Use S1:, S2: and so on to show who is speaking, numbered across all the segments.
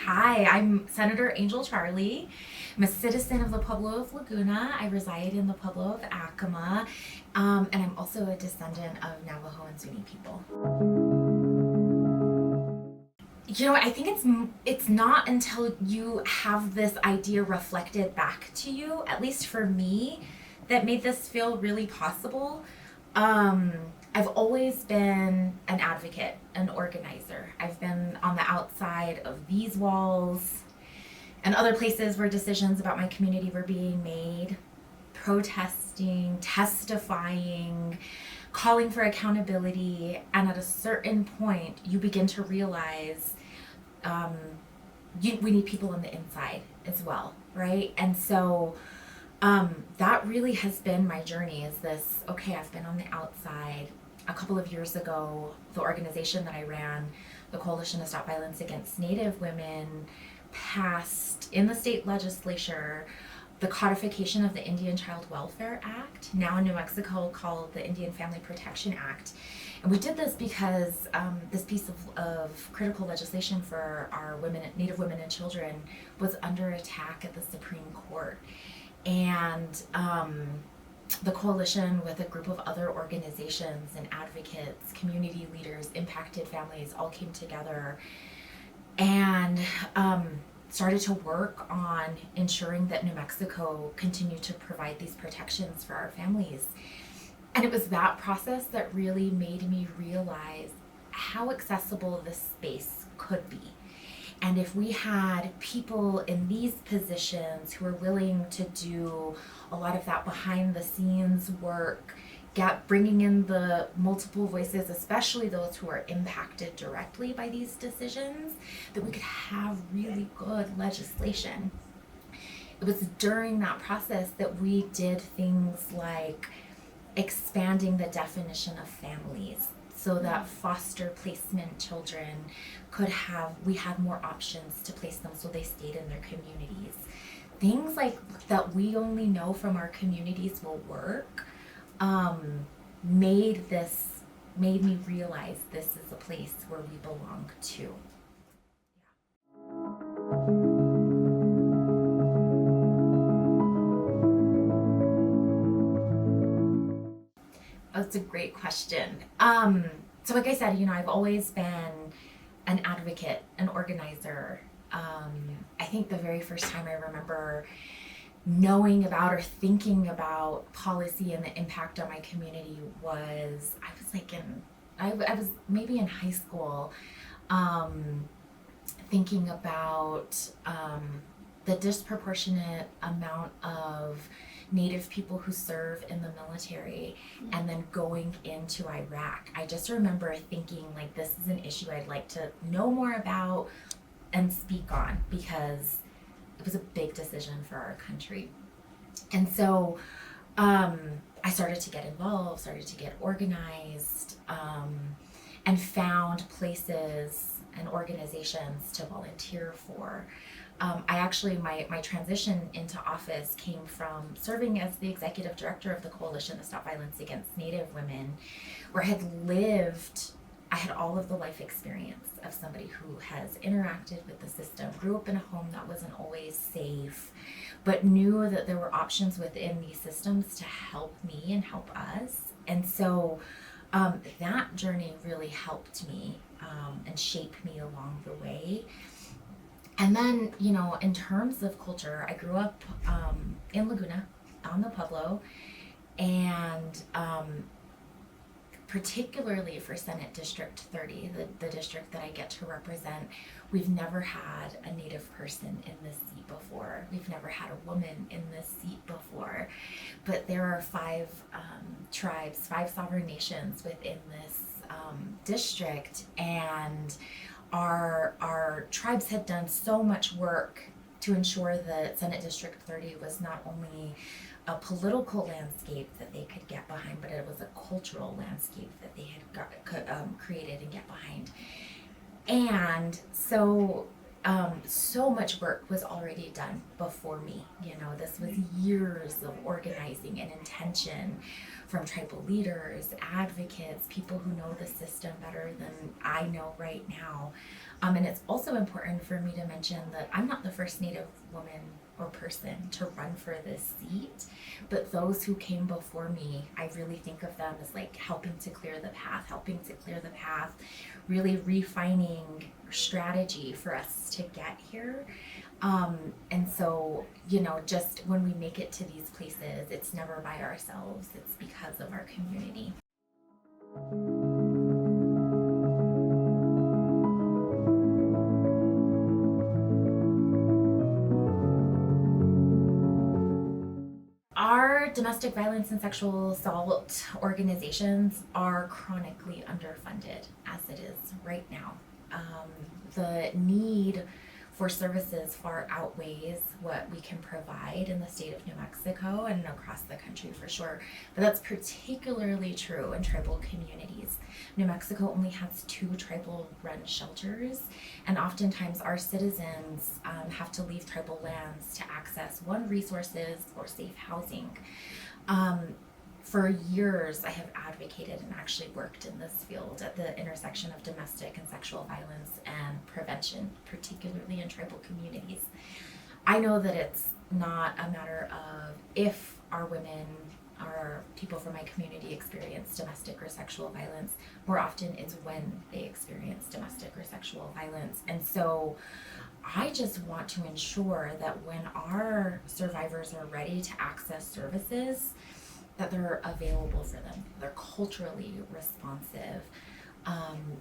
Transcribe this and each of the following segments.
S1: Hi, I'm Senator Angel Charley. I'm a citizen of the Pueblo of Laguna. I reside in the Pueblo of Acoma, and I'm also a descendant of Navajo and Zuni people. I think it's not until you have this idea reflected back to you, at least for me, that made this feel really possible. Um, I've always been an advocate, an organizer. I've been on the outside of these walls and other places where decisions about my community were being made, protesting, testifying, calling for accountability. And at a certain point, you begin to realize um, we need people on the inside as well, right? And so that really has been my journey is this, okay, I've been on the outside. A couple of years ago, the organization that I ran, the Coalition to Stop Violence Against Native Women, passed in the state legislature the codification of the Indian Child Welfare Act, now in New Mexico called the Indian Family Protection Act. And we did this because this piece of critical legislation for our Native women and children was under attack at the Supreme Court. And the coalition with a group of other organizations and advocates, community leaders, impacted families all came together and started to work on ensuring that New Mexico continued to provide these protections for our families. And it was that process that really made me realize how accessible this space could be. And if we had people in these positions who are willing to do a lot of that behind the scenes work, bringing in the multiple voices, especially those who are impacted directly by these decisions, that we could have really good legislation. It was during that process that we did things like expanding the definition of families so that foster placement children we had more options to place them so they stayed in their communities. Things like that we only know from our communities will work made me realize this is a place where we belong to. Oh, it's a great question. So like I said, I've always been an advocate, an organizer. I think the very first time I remember knowing about or thinking about policy and the impact on my community was I was maybe in high school, thinking about the disproportionate amount of Native people who serve in the military and then going into Iraq. I just remember thinking like this is an issue I'd like to know more about and speak on because it was a big decision for our country. And so I started to get involved, started to get organized, and found places and organizations to volunteer for. My transition into office came from serving as the executive director of the Coalition to Stop Violence Against Native Women, where I had all of the life experience of somebody who has interacted with the system, grew up in a home that wasn't always safe, but knew that there were options within these systems to help me and help us. And so that journey really helped me and shaped me along the way. And then, in terms of culture, I grew up in Laguna on the Pueblo, and particularly for Senate District 30, the district that I get to represent, we've never had a Native person in this seat before. We've never had a woman in this seat before. But there are 5 tribes, 5 sovereign nations within this district, and our tribes had done so much work to ensure that Senate District 30 was not only a political landscape that they could get behind, but it was a cultural landscape that they had created and get behind. And so so much work was already done before me. This was years of organizing and intention from tribal leaders, advocates, people who know the system better than I know right now. And it's also important for me to mention that I'm not the first Native woman or person to run for this seat, but those who came before me, I really think of them as like helping to clear the path, really refining strategy for us to get here. And so, just when we make it to these places, it's never by ourselves, it's because of our community. Our domestic violence and sexual assault organizations are chronically underfunded as it is right now. The need for services far outweighs what we can provide in the state of New Mexico and across the country for sure. But that's particularly true in tribal communities. New Mexico only has 2 tribal run shelters, and oftentimes our citizens have to leave tribal lands to access resources or safe housing. For years, I have advocated and actually worked in this field at the intersection of domestic and sexual violence and prevention, particularly in tribal communities. I know that it's not a matter of if our women or people from my community experience domestic or sexual violence. More often, it's when they experience domestic or sexual violence. And so I just want to ensure that when our survivors are ready to access services, that they're available for them, they're culturally responsive,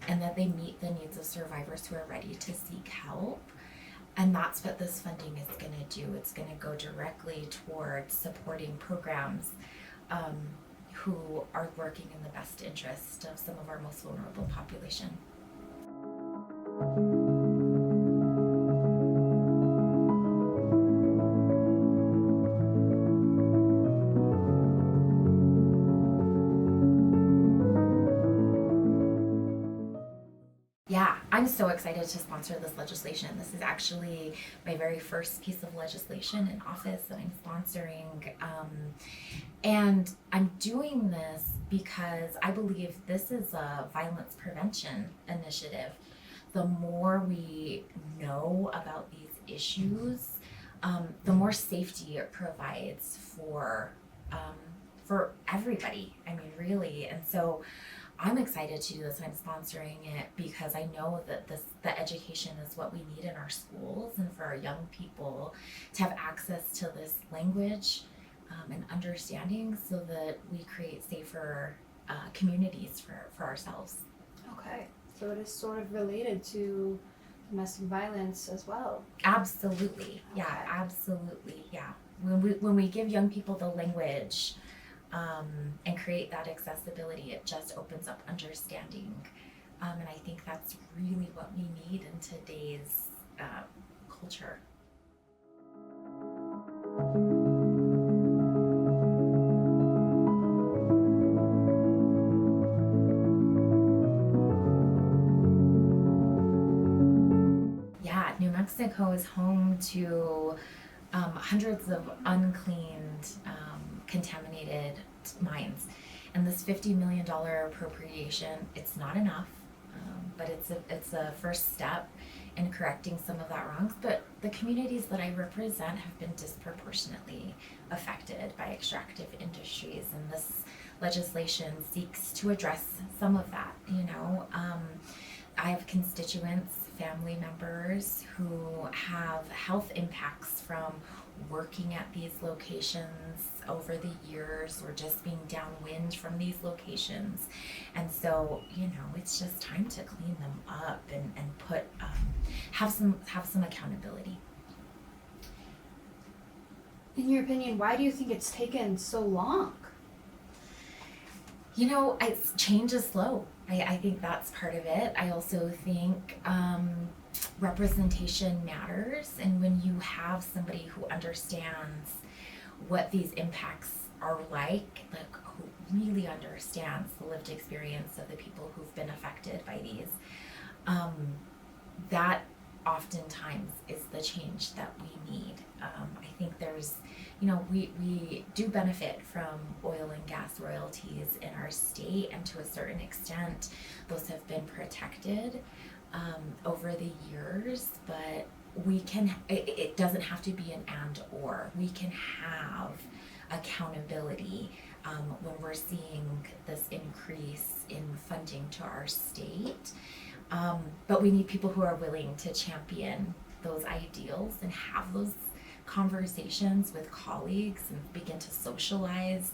S1: and that they meet the needs of survivors who are ready to seek help. And that's what this funding is going to do. It's going to go directly towards supporting programs who are working in the best interest of some of our most vulnerable population. Yeah, I'm so excited to sponsor this legislation. This is actually my very first piece of legislation in office that I'm sponsoring. And I'm doing this because I believe this is a violence prevention initiative. The more we know about these issues, the more safety it provides for everybody. I mean, really. And so I'm excited to do this, and I'm sponsoring it because I know that the education is what we need in our schools and for our young people to have access to this language and understanding so that we create safer communities for ourselves.
S2: Okay, so it is sort of related to domestic violence as well.
S1: Absolutely, okay. Yeah, absolutely, yeah. When we give young people the language and create that accessibility, it just opens up understanding. And I think that's really what we need in today's culture. Yeah, New Mexico is home to hundreds of uncleaned, contaminated mines. And this $50 million appropriation, it's not enough, but it's a first step in correcting some of that wrongs. But the communities that I represent have been disproportionately affected by extractive industries, and this legislation seeks to address some of that. I have constituents, family members who have health impacts from working at these locations over the years or just being downwind from these locations. And so, it's just time to clean them up and put have some accountability.
S2: In your opinion, why do you think it's taken so long?
S1: Change is slow. I think that's part of it. I also think representation matters, and when you have somebody who understands what these impacts are like who really understands the lived experience of the people who've been affected by these, that oftentimes is the change that we need. I think there's, we do benefit from oil and gas royalties in our state, and to a certain extent, those have been protected over the years, but it doesn't have to be an and or. We can have accountability when we're seeing this increase in funding to our state. But we need people who are willing to champion those ideals and have those conversations with colleagues and begin to socialize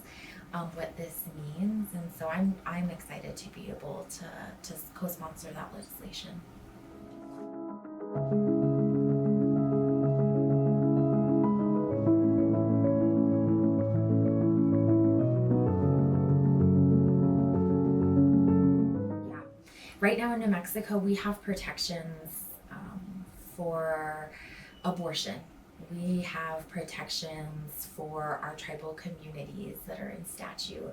S1: what this means. And so I'm excited to be able to co-sponsor that legislation. Right now in New Mexico, we have protections for abortion. We have protections for our tribal communities that are in statute.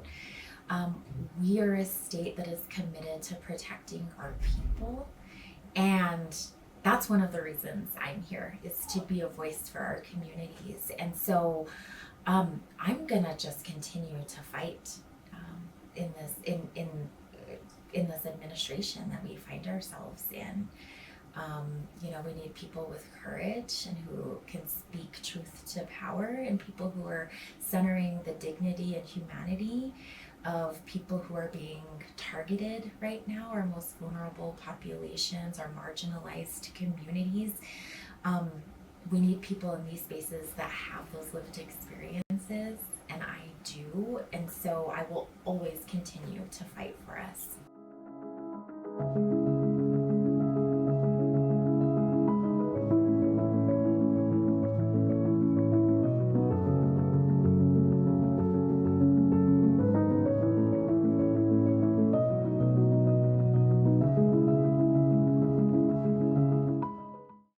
S1: We are a state that is committed to protecting our people, and that's one of the reasons I'm here, is to be a voice for our communities. And so I'm gonna just continue to fight in this administration that we find ourselves in. We need people with courage and who can speak truth to power, and people who are centering the dignity and humanity of people who are being targeted right now, our most vulnerable populations, our marginalized communities. We need people in these spaces that have those lived experiences, and I do, and so I will always continue to fight for us.